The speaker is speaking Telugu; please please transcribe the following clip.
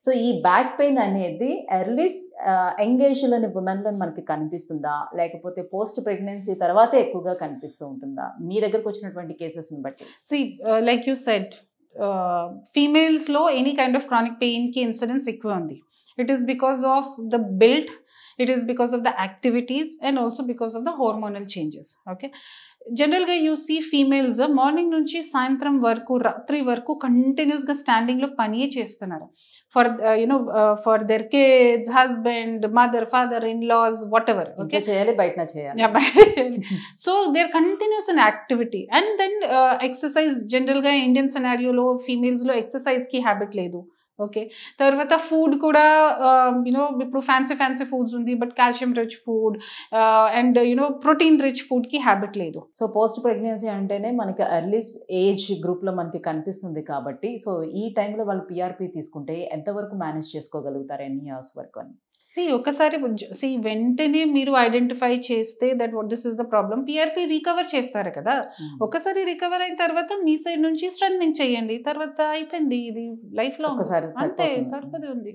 సో ఈ బ్యాక్ పెయిన్ అనేది ఎర్లీ యంగ్ ఏజ్లోని ఉమెన్లో మనకి కనిపిస్తుందా, లేకపోతే పోస్ట్ ప్రెగ్నెన్సీ తర్వాతే ఎక్కువగా కనిపిస్తూ ఉంటుందా మీ దగ్గరకు వచ్చినటువంటి కేసెస్ని బట్టి? See, like you said, females లో any kind of chronic pain కి ఇన్సిడెన్స్ ఎక్కువ ఉంది. It is because of the build, it is because of the activities and also because of the hormonal changes. Okay, జనరల్గా యూ సీ ఫీమేల్స్ మార్నింగ్ నుంచి సాయంత్రం వరకు, రాత్రి వరకు కంటిన్యూస్గా స్టాండింగ్లో పని చేస్తున్నారు for for their kids, husband, mother, father, in-laws, whatever. Okay, చేయాలి, బయట చేయాలి. So they are continuous in activity. And then exercise, జనరల్గా ఇండియన్ సినారియోలో ఫీమేల్స్లో ఎక్సర్సైజ్కి హ్యాబిట్ లేదు. ఓకే, తర్వాత ఫుడ్ కూడా ఇప్పుడు ఫ్యాన్సీ ఫుడ్స్ ఉంది, but calcium rich food and protein rich ఫుడ్కి హ్యాబిట్ లేదు. సో పోస్ట్ ప్రెగ్నెన్సీ అంటేనే మనకి ఎర్లీ ఏజ్ గ్రూప్లో మనకి కనిపిస్తుంది కాబట్టి, సో ఈ టైంలో వాళ్ళు పిఆర్పి తీసుకుంటే ఎంతవరకు మేనేజ్ చేసుకోగలుగుతారు, ఎన్ని ఇయర్స్ వరకు అని? ఒకసారి వెంటనే మీరు ఐడెంటిఫై చేస్తే that what this is the problem, PRP recover చేస్తారు కదా. ఒకసారి రికవర్ అయిన తర్వాత మీ సైడ్ నుంచి స్ట్రెంథనింగ్ చేయండి, తర్వాత అయిపోయింది. ఇది లైఫ్ లో ఒకసారి అంతే, సరిపోతుంది.